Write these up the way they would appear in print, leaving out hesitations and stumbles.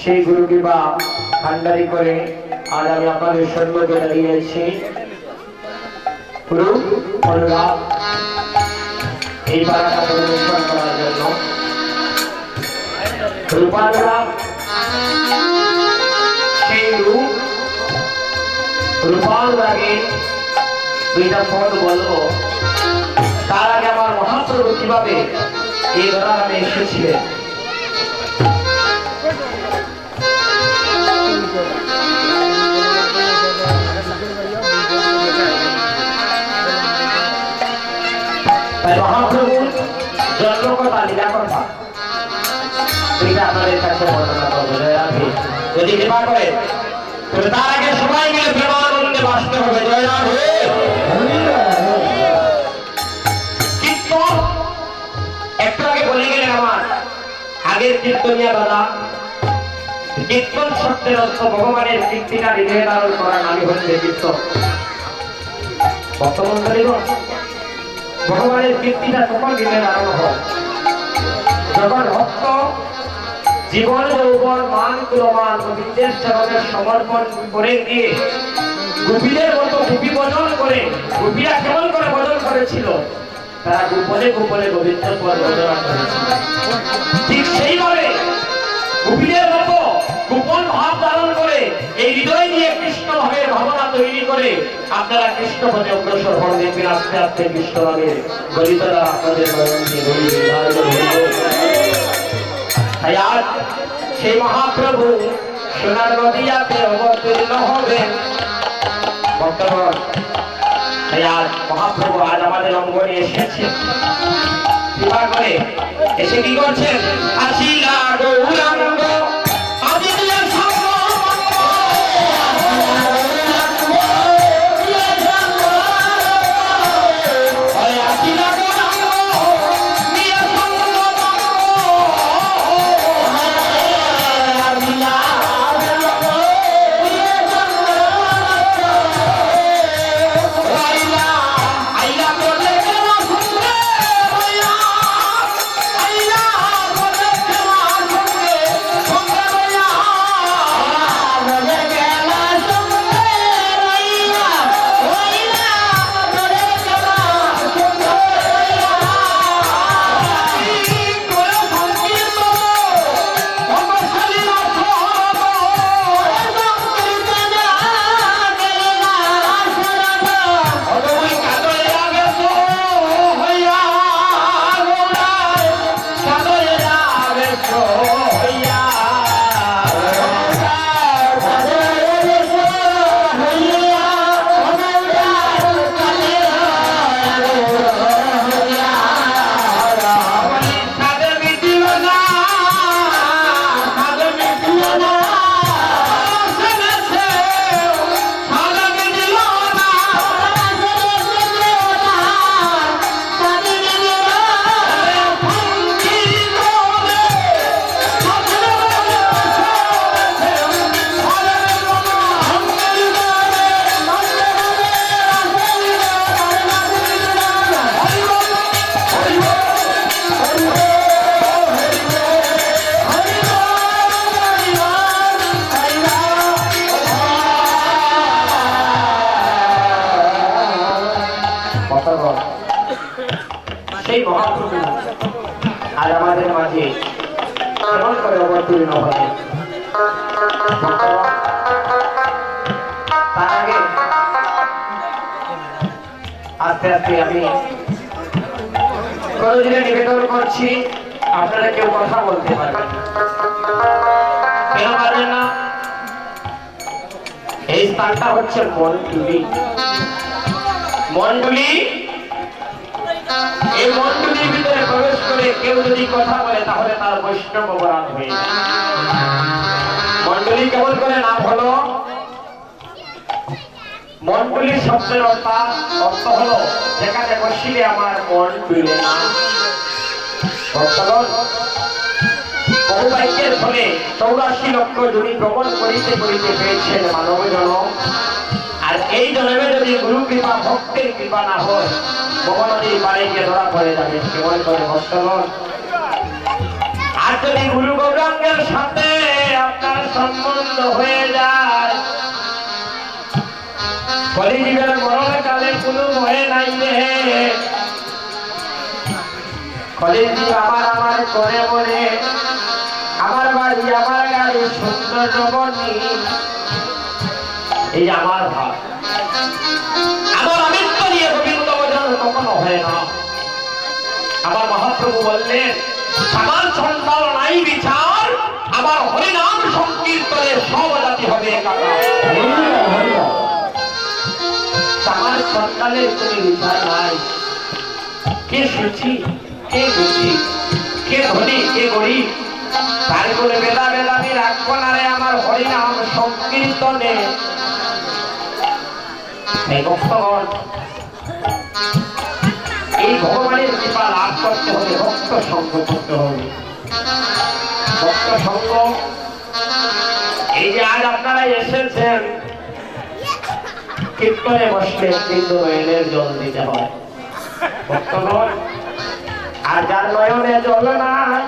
সেই গুরু কৃপা ভান্ডারি করে আজ আমি আপনাদের সম্মুখে দাঁড়িয়েছি। গুরু অনুরাগ এই পাড়াটা পরিবেশন করার জন্য রূপানুরাগ সেই রূপানুরাগের দুইটা পদ বলবো। তার আগে আমার মহাপ্রভু কিভাবে এই ধরাধামে এসেছিলেন। তাই মহাপ্রভুর জন্মকথা লীলা কথা দুইটা আপনাদের কাছে বর্ণনা করবো। জয় রাধে। যদি কৃপা করে তবে তার আগে সবাই মিলে প্রেমানন্দে বাসতে হবে। জয় রাধে। একটু আগে বলে গেলেন আমার আগের কীর্তনিয়া দাদা, কীর্তন শব্দের অর্থ ভগবানের কীর্তিটা হৃদয়ে ধারণ করার নামই হচ্ছে কীর্তন। ভক্তমণ্ডলীগণ, ভগবানের কীর্তিটা তখন হৃদয়ে ধারণ হয় যখন ভক্ত জীবন যৌবন মান কুলমান গোবিন্দের চরণে সমর্পণ করে দিয়ে গোপীদের মতো গোপী ভজন করে। গোপীরা কেমন করে ভজন করেছিল? তারা গোপনে গোপনে গোবিন্দের পর ভজনা করেছিল। ঠিক সেইভাবে গোপীদের মতো গোপন ভাব ধারণ করে এই হৃদয় নিয়ে কৃষ্ণ ভাবের ভাবনা তৈরি করে আপনারা কৃষ্ণ পথে অগ্রসর হন। দেখবেন আস্তে আস্তে কৃষ্ণ ভাবের গলিতরা আপনাদের তাই আজ সেই মহাপ্রভু সোনার নদিয়াতে অবতীর্ণ হবেন। ভক্তগণ, তাই আজ মহাপ্রভু আজ আমাদের অঙ্গনে এসেছেন। কৃপা করে এসে কি করছেন? আসিলা গৌরাঙ্গ সেই মহাপ্রভু আজ আমাদের মাঝে কেমন করে অবতীর্ণ হলেন। তার আগে আস্তে আস্তে আমি করজোড়ে নিবেদন করছি, আপনারা কেউ কথা বলতে পারবেন। কেন পারবেন না? এই স্থানটা হচ্ছে মন্ডলী। মন্ডলী, এই মন্ডলীর ভিতরে প্রবেশ করে কেউ যদি কথা বলে তাহলে তার বৈষ্ণব অপরাধ হয়ে যায়। মন্ডলী কেমন করে নাম হলো? মন্ডলীর শব্দের অর্থ হলো যেখানে বসিলে আমার মন ডুলে না। বহু বাক্যের ফলে 84 লক্ষ জমি ভ্রমণ করিতে করিতে পেয়েছেন মানব জনম। আর এই জন্মে যদি গুরু কৃপা ভক্তের কৃপা না হয় ভগবতীর পারে গিয়ে ধরা পড়ে যাবে। কেমন করে ভক্তগণ? আর যদি গুরু গৌরাঙ্গের সাথে আপনার সম্বন্ধ হয়ে যায়। কলিযুগের মরণকালে কোনো ভয় নাই রে। কলিযুগ আমার করে বলে আমার বাড়ি আমার গাড়ি সুন্দর রমণী, এই আমার ভাব আমার আমৃত্য নিয়ে গোবিন্দ ভজন কখনো হয় না। আমার মহাপ্রভু বললেন আমার সন্তান নাই বিচার, আমার হরিনাম সংকীর্তনে সব জাতি হবে একাকার। আমার সন্তানের কোনো বিচার নাই। কে সুচি কে বুঝি, কে ধনী কে গরিব তার করে বেলা বেলা আমি রাখবো না রে আমার হরিনাম সংকীর্তনে। ভক্তগণ, এই ভগবানের কৃপা লাভ করতে হলে ভক্ত সঙ্গ করতে হবে। ভক্ত সঙ্গ, এই যে আজ আপনারা এসেছেন কীর্তনে বসলে কিন্তু নয়নের জল দিতে হয় ভক্তগণ। আর যার নয়নে জল নাই,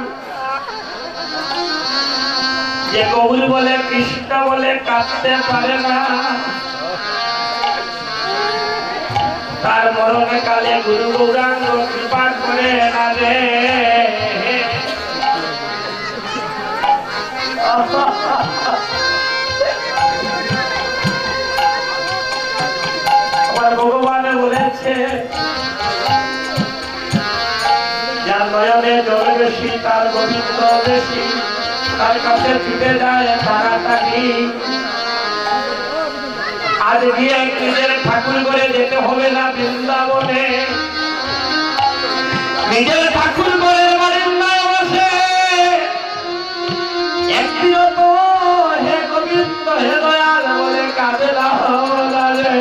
যে গৌর বলে কৃষ্ণ বলে কাঁদতে পারে না, তার মরণে কালে গুরু গৌরাঙ্গ কৃপা করে না রে। আমার ভগবান বলেছে যার নয়নে জল বেশি তার গোবিন্দ বেশি, তার কাছে ছুটে যায় তাড়াতাড়ি। আজ গিয়ে নিজের ঠাকুর করে যেতে হবে না বৃন্দাবনে, নিজের ঠাকুর করে বারিন্দায় বসে একদিনও তো হে গোবিন্দ হে দয়াল বলে কাঁদে না রে।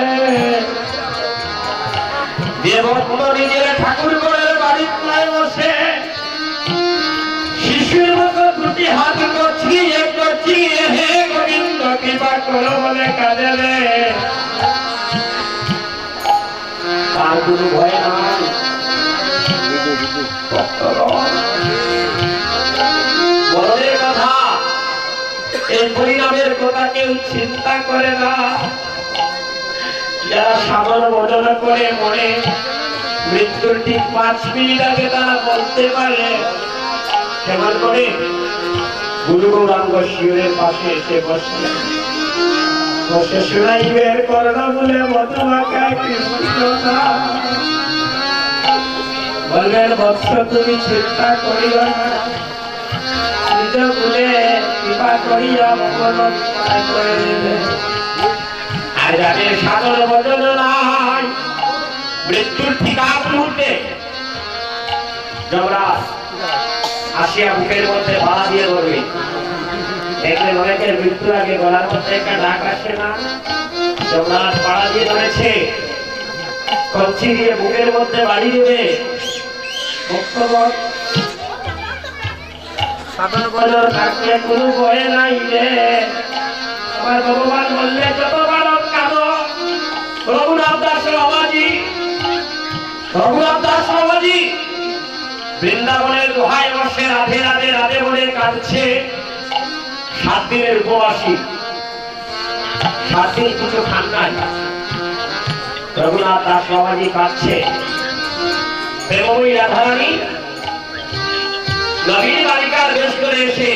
যে ভক্ত নিজের ঠাকুর করে বারিন্দায় বসে শিশুর মতো দুটি হাত কচিয়ে কচিয়ে হে গোবিন্দ কৃপা করো বলে কাঁদে রে, তার কোনো ভয় নাই। বড়দের কথা, এই পরিণামের কথা কেউ চিন্তা করে না। যারা সাধন ভজন করে মনে মৃত্যুর ঠিক 5 মিনিট আগে তারা বলতে পারে কেমন করে গুরু গৌরাঙ্গ শিবের পাশে এসে বসে বসে শুনাইবের করোনা বলে মধুমাখায় কৃষ্ণতা বলবেন বৎস তুমি চিন্তা করিও না, নিজ বলে কৃপা করিয়া মঙ্গল করে দেবে। আর যাদের সাধন ভজন নাই মৃত্যুর ঠিক আগ মুহূর্তে যমরাজ আসিয়া বুকের মধ্যে বাধা দিয়ে ধরবে। দেখবেন অনেকের মৃত্যুর আগে গলার মধ্যে একটা ডাক আসে না, যমরাজ পাড়া দিয়ে ধরেছে, কঞ্চি দিয়ে বুকের মধ্যে বাড়ি দেবে। ভক্তগণ, সাধন ভজন থাকলে কোনো ভয় নাই রে। আমার ভগবান বললে যত বালক কাঁদো, রঘুনাথ দাস বাবাজি, রঘুনাথ দাস বাবাজি বৃন্দাবনের গুহায় বসে রাধে রাধে রাধে বলে কাঁদছে। 7 দিনের উপবাসী, 7 দিন কিছু খান নাই। রঘুনাথ দাস বাবাজি কাঁদছে। প্রেমময়ী রাধারানী নবীন বালিকার বেশ করে এসে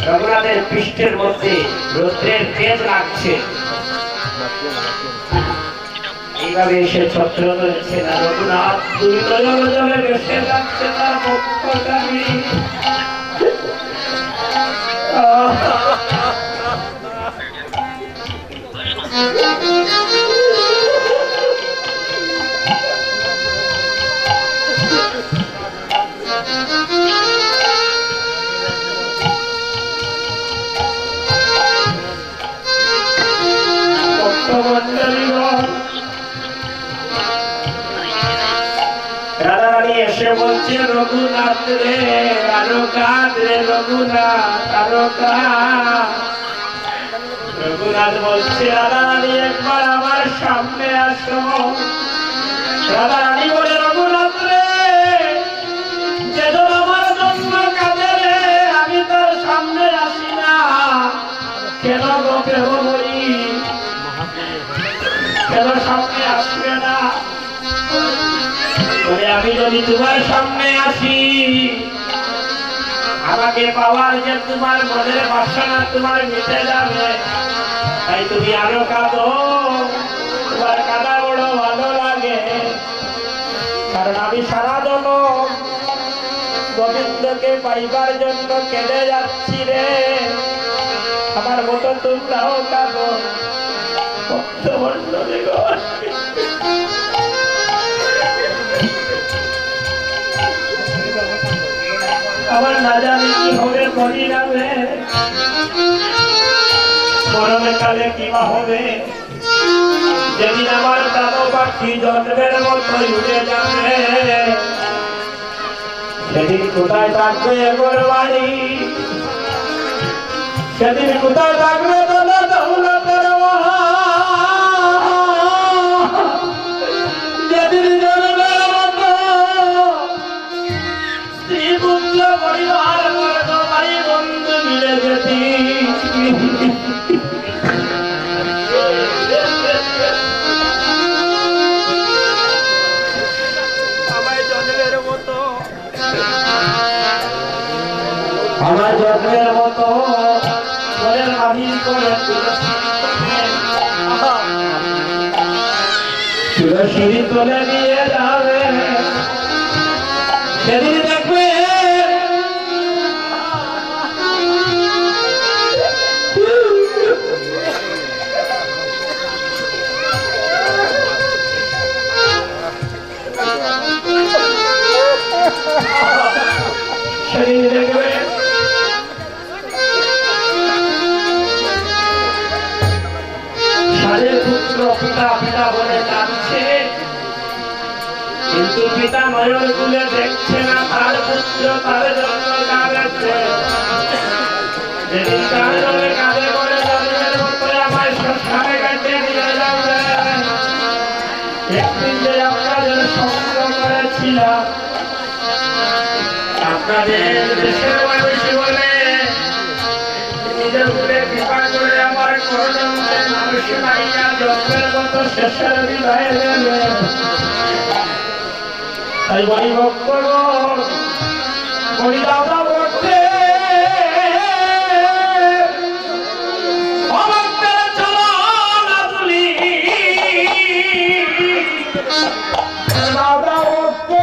রঘুনাথের পৃষ্ঠের মধ্যে রৌদ্রের তেজ লাগছে। এইভাবে এসে ছত্র ধরেছে না রঘুনাথ, দুই নয়ন জলে ভেসে যাচ্ছে তার বক্ষটানি। রাধারানী এসে বলছে রঘুনাথ রে আরো কাঁদ রে রঘুনাথ আরো কাঁদ। রঘুনাথ বলছে রাধারানী একবার আমার সামনে আসো। রাধারানী বলে রঘুনাথ রে যেজন আমার জন্য কাঁদে রে আমি তার সামনে আসি কেন সামনে আসবে না? বলে আমি যদি তোমার সামনে আসি, আমাকে পাওয়ার যে তোমার মনের বাসনা তোমার মিটে যাবে, তাই তুমি আরো কাঁদো। তোমার কাঁদা বড় ভালো লাগে, কারণ আমি সারা জনম গোবিন্দকে পাইবার জন্য কেঁদে যাচ্ছি রে। আমার মতো তোমরাও কাঁদো। আমার না জানি কি হবে পরিণামে, মরণকালে কিবা হবে, যেদিন আমার দাদু পাখি জন্মের মতো উড়ে যাবে, সেদিন কোথায় থাকবে এগোর বাড়ি, সেদিন কোথায় থাকবে দাদা দৌলতের যেদিন জন্মের মতো শ্রীপুত্র পরিবার বর্গ ভাই বন্ধু মিলে যেতি, আমার জন্মের মতো বাহির করে তুলসী তুলে নিয়ে যাবে, সেদিন দেখবে সেদিন দেখবে পুত্র পিতা পিতা বলে কাঁদছে, কিন্তু পিতা নয়ন তুলে দেখছে না তার পুত্র তার জন্য কাঁদছে। যেদিন তার জন্য কাঁদে বলে জন্মের মতো আমার শ্মশানে কাটে নিয়ে যাবে, একদিন যে আপনাদের সঙ্গ করেছিলাম, আপনাদের দেশের মানুষ বলে নিজের উপরে কৃপা করে আমার করজন্মের মানুষ মাইয়া জন্মের মতো শেষের বিদায় দেবে। তাই বলি ভক্তগণ, বলি দাদা বলতে অভক্তের চরণ তুলি, দাদা বলতে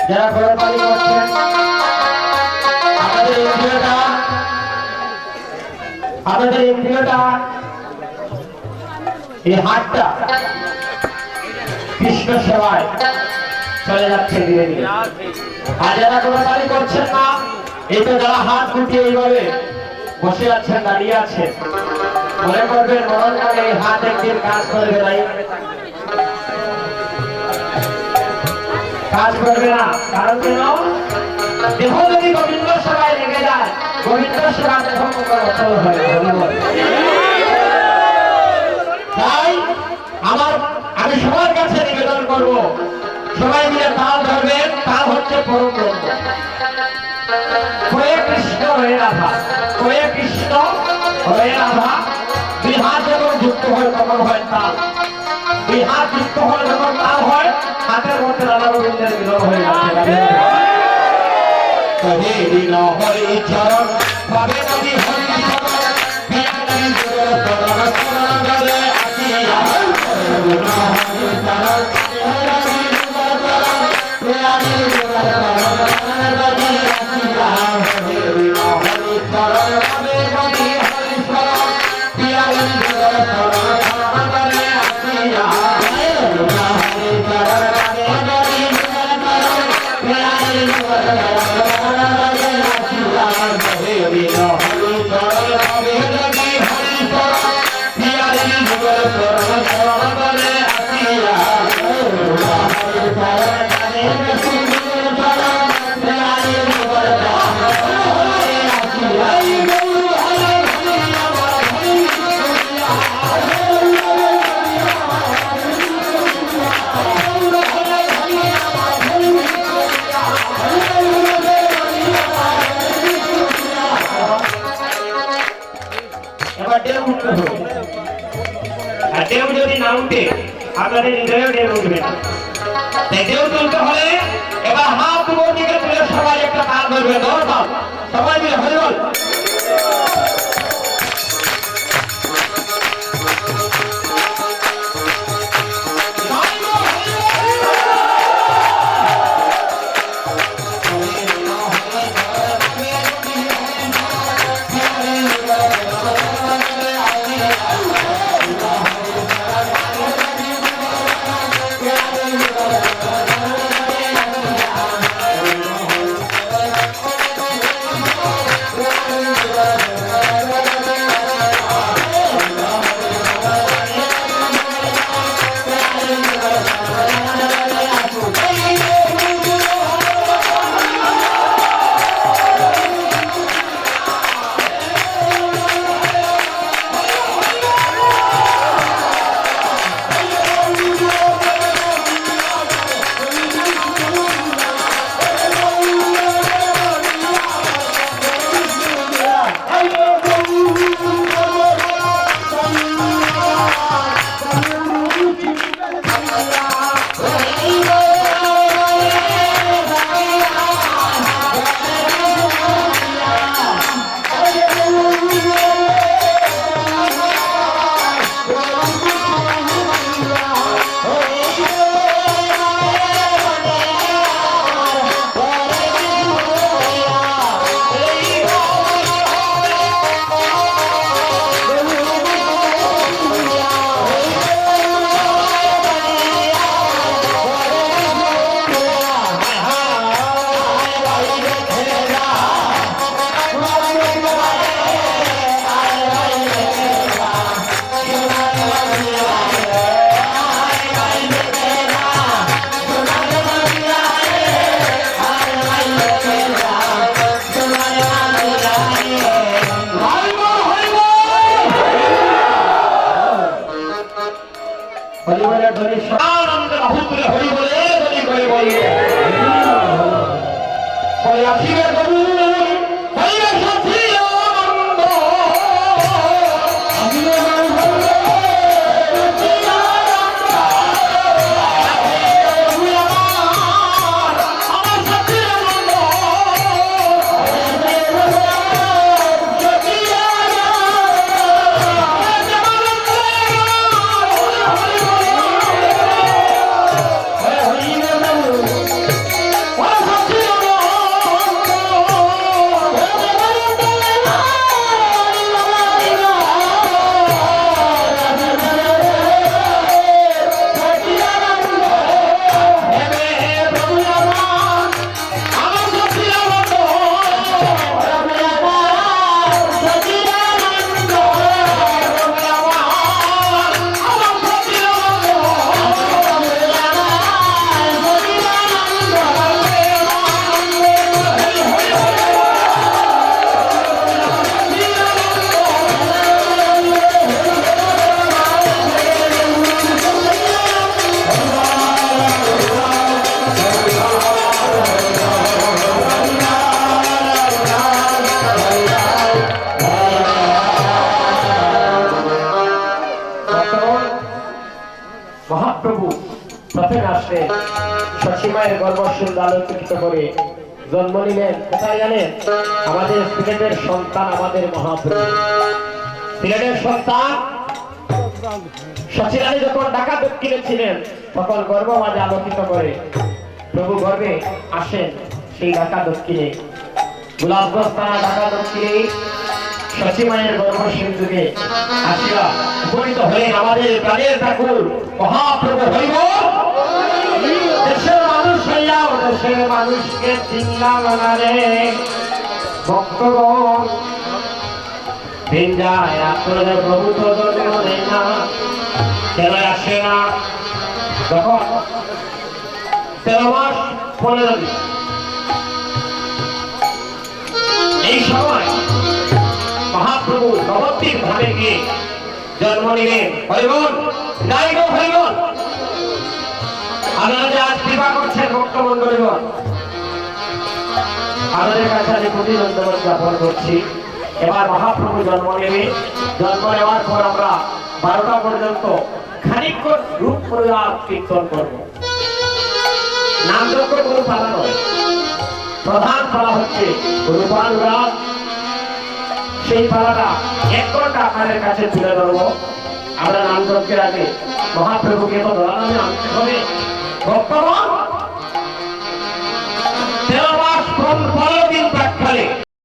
যারা ঘোরাপালি করছেন আমাদের ইন্দ্রিয়টা এই হাতটা কৃষ্ণ সেবায় চলে যাচ্ছে ধীরে ধীরে। আর যারা ঘোরাপালি করছেন না, এই তো যারা হাত গুটিয়ে এইভাবে বসে আছেন, দাঁড়িয়ে আছেন, মনে করবেন মরণকালে এই হাত একদিন কাজ করবে, নাই কাজ করবে না। কারণ কেন? দেহ যদি গোবিন্দ সেবায় লেগে যায়, গোবিন্দ সেবা দেহ অচল হয়। তাই আমি সবার কাছে নিবেদন করব, সবাই মিলে তাল ধরবেন। তাল হচ্ছে পরম ব্রহ্ম। হয়ে কৃষ্ণ হয়ে রাধা, হয়ে কৃষ্ণ হয়ে রাধা। দুই হাত যখন যুক্ত হয় তখন হয় তাল। দুই হাত যুক্ত হয় যখন তাল হয়, হাতের মধ্যে রাধা গোবিন্দের মিলন হয়ে যাচ্ছে। হরি চরণ পাবে যদি হরি ঢেউ যদি না উঠে আপনাদের হৃদয়েও ঢেউ উঠবে না। ঢেউ তুলতে হলে এবার হাত উপর দিকে তুলে সবাই একটা তাল ধরবে, সবাই মিলে হরি বল। হরি বলে ধ্বনি আনন্দ বাহুতে হরি বলে ধ্বনি করে বলে বলে আসিবে প্রভু হরিবে সাথী আনন্দ আসিবে মহাপ্রভু প্রথমে আসলে সসীমায়ের গর্ভসুন্দর আলোকিত করে জন্ম নিলেন কোথায় জানেন? আমাদের সিলেটের সন্তান আমাদের মহাপ্রভু সিলেটের সন্তান সচিরানী যখন ঢাকা দক্ষিণে ছিলেন তখন গর্ভ মাঝে আলোকিত করে প্রভু গর্ভে আসেন সেই ঢাকা দক্ষিণে গোলাপগঞ্জ থানা ঢাকা দক্ষিণে সচিমায়ের গর্ভসিন্ধুকে আসিয়া উপনীত হয়ে আমাদের প্রাণের ঠাকুর মহাপ্রভু হইব দেশের মানুষ হইয়াও দেশের মানুষকে চিনলাম না রে ভক্তগণ দিন যায় আপনার প্রভু তো জন্ম নেই না কেন আসে না তখন 13 মাস 15 দিন এই সময় মহাপ্রভু নবদ্বীপ ধামে গিয়ে জন্ম নিলেন হরিবল গাইব হরিবল আপনারা যে আজ কৃপা করছেন ভক্তমন্ডলীগণ আপনাদের কাছে আমি প্রতিদ্বন্দ্ব জ্ঞাপন করছি এবার মহাপ্রভু জন্ম নেবে জন্ম নেওয়ার পর আমরা 12টা পর্যন্ত খানিকক্ষণ রূপ পরিবার কীর্তন করব নামযজ্ঞ কোনো পালা নয় প্রধান পালা হচ্ছে রূপানুরাগ সেই পালাটা 1 ঘন্টা আপনাদের কাছে তুলে ধরবো আমরা নামযজ্ঞের আগে মহাপ্রভুকে তো ধরা নামে আনতে হবে বর্তমান 13 মাস 15 দিন প্রাককালে